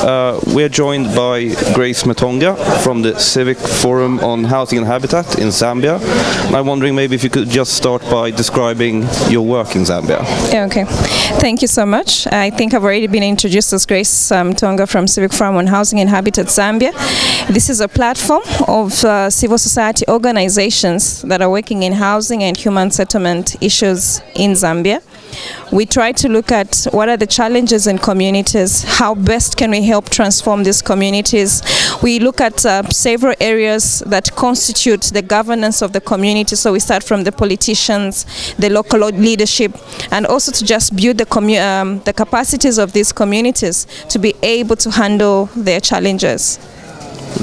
We're joined by Grace Mtonga from the Civic Forum on Housing and Habitat in Zambia. I'm wondering maybe if you could just start by describing your work in Zambia. Okay, thank you so much. I think I've already been introduced as Grace Mtonga from Civic Forum on Housing and Habitat Zambia. This is a platform of civil society organizations that are working in housing and human settlement issues in Zambia. We try to look at what are the challenges in communities, how best can we help transform these communities. We look at several areas that constitute the governance of the community, so we start from the politicians, the local leadership, and also to just build the capacities of these communities to be able to handle their challenges.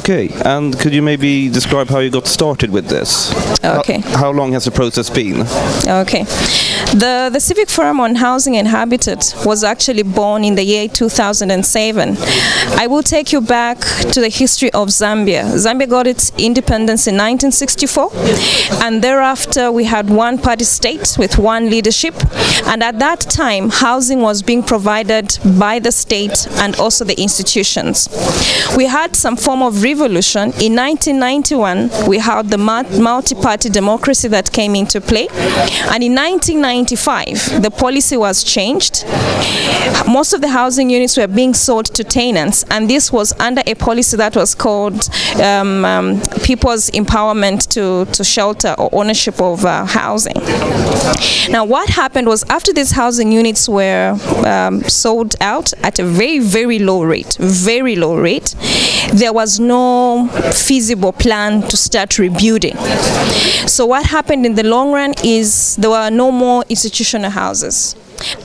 Okay, and could you maybe describe how you got started with this? Okay. How long has the process been? Okay. The Civic Forum on Housing and Habitat was actually born in the year 2007. I will take you back to the history of Zambia. Zambia got its independence in 1964, and thereafter we had one-party state with one leadership, and at that time housing was being provided by the state and also the institutions. We had some form of revolution. In 1991 we had the multi-party democracy that came into play, and in 1995 the policy was changed. Most of the housing units were being sold to tenants, and this was under a policy that was called People's Empowerment to Shelter or Ownership of Housing. Now what happened was, after these housing units were sold out at a very low rate, there was no feasible plan to start rebuilding. So what happened in the long run is there were no more institutional houses,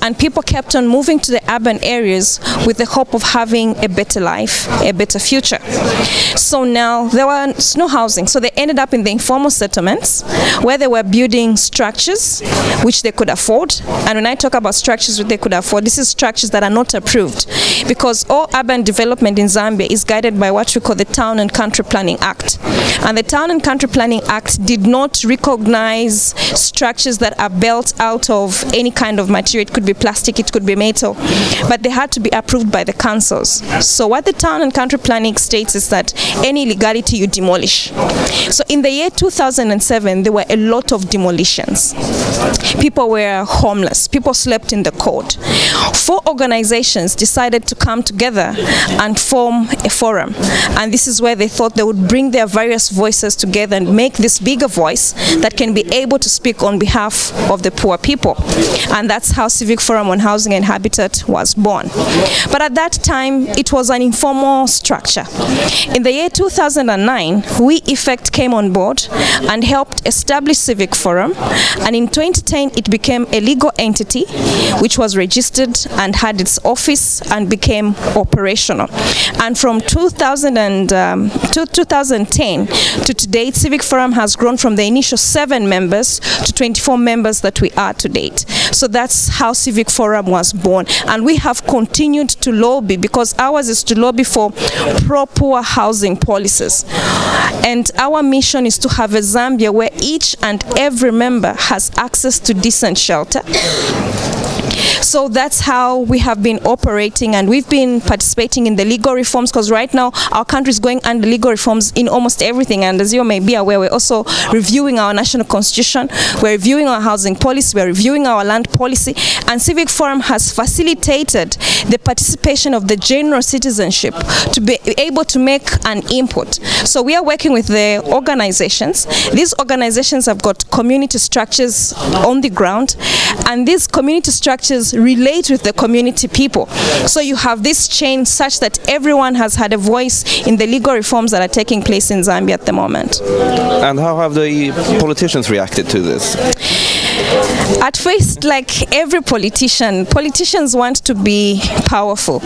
and people kept on moving to the urban areas with the hope of having a better life, a better future. So now there was no housing, so they ended up in the informal settlements where they were building structures which they could afford. And when I talk about structures which they could afford, this is structures that are not approved, because all urban development in Zambia is guided by what we call the Town and Country Planning Act. And the Town and Country Planning Act did not recognize structures that are built out of any kind of material. It could be plastic, it could be metal, but they had to be approved by the councils. So what the Town and Country Planning states is that any illegality you demolish. So in the year 2007 there were a lot of demolitions. People were homeless, people slept in the cold. 4 organizations decided to come together and form a forum, and this is where they thought they would bring their various voices together and make this bigger voice that can be able to speak on behalf of the poor people. And that's how Civic Forum on Housing and Habitat was born. But at that time it was an informal structure. In the year 2009 we effect came on board and helped establish Civic Forum, and in 2010 it became a legal entity which was registered and had its office and became operational. And from 2010 to today, Civic Forum has grown from the initial 7 members to 24 members that we are to date. So that's how Civic Forum was born, and we have continued to lobby, because ours is to lobby for pro-poor housing policies. And our mission is to have a Zambia where each and every member has access to decent shelter. So that's how we have been operating, and we've been participating in the legal reforms, because right now our country is going under legal reforms in almost everything. And as you may be aware, we're also reviewing our national constitution, we're reviewing our housing policy, we're reviewing our land policy, and Civic Forum has facilitated the participation of the general citizenship to be able to make an input. So we are working with the organizations. These organizations have got community structures on the ground, and these community structures relate with the community people. So you have this chain such that everyone has had a voice in the legal reforms that are taking place in Zambia at the moment. And how have the politicians reacted to this? At first, like every politician, politicians want to be powerful.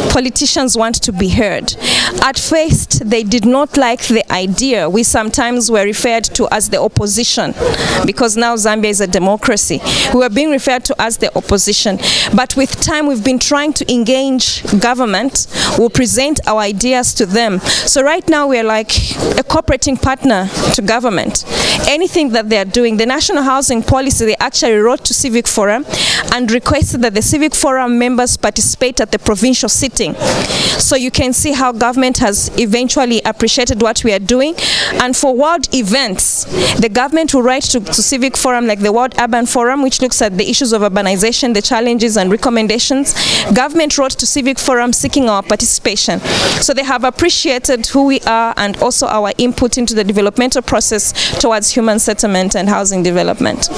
Politicians want to be heard. At first, they did not like the idea. We sometimes were referred to as the opposition, because now Zambia is a democracy. We were being referred to as the opposition. But with time, we've been trying to engage government. We'll present our ideas to them. So right now, we're like a cooperating partner to government. anything that they are doing. The National Housing Policy, they actually wrote to Civic Forum and requested that the Civic Forum members participate at the provincial sitting. So you can see how government has eventually appreciated what we are doing. And for world events, the government will write to Civic Forum, like the World Urban Forum, which looks at the issues of urbanization, the challenges and recommendations. Government wrote to Civic Forum seeking our participation. So they have appreciated who we are and also our input into the developmental process towards human settlement and housing development.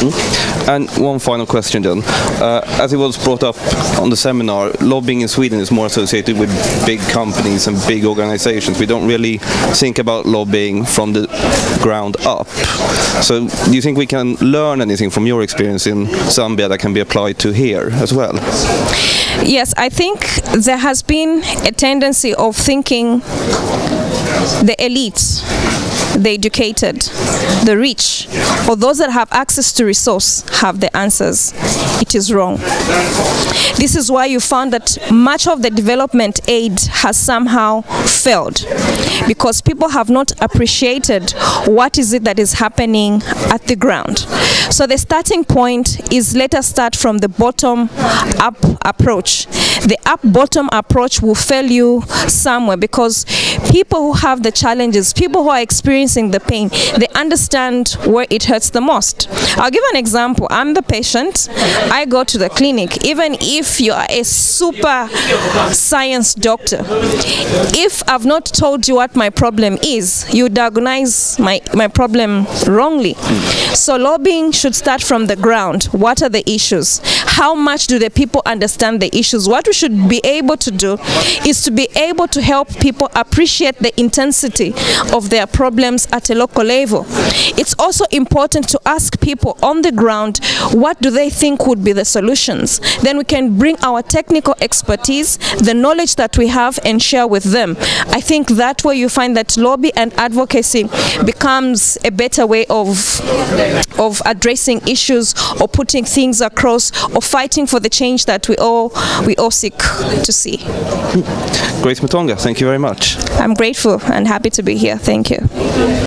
And one final question then. As it was brought up on the seminar, lobbying in Sweden is more associated with big companies and big organizations. We don't really think about lobbying from the ground up. So do you think we can learn anything from your experience in Zambia that can be applied to here as well? Yes, I think there has been a tendency of thinking the elites, the educated, the rich, or those that have access to resource have the answers. It is wrong. This is why you found that much of the development aid has somehow failed, because people have not appreciated what is it that is happening at the ground. So the starting point is, let us start from the bottom up approach. The up-bottom approach will fail you somewhere, because people who have the challenges, people who are experiencing the pain, they understand where it hurts the most. I'll give an example. I'm the patient. I go to the clinic. Even if you are a super science doctor, if I've not told you what my problem is, you diagnose my problem wrongly. So lobbying should start from the ground. What are the issues? How much do the people understand the issues? What we should be able to do is to be able to help people appreciate the intensity of their problems at a local level. It's also important to ask people on the ground, what do they think would be the solutions? Then we can bring our technical expertise, the knowledge that we have, and share with them. I think that way you find that lobby and advocacy becomes a better way of addressing issues, or putting things across, or fighting for the change that we all seek to see. Grace Mtonga, thank you very much. I'm grateful and happy to be here. Thank you.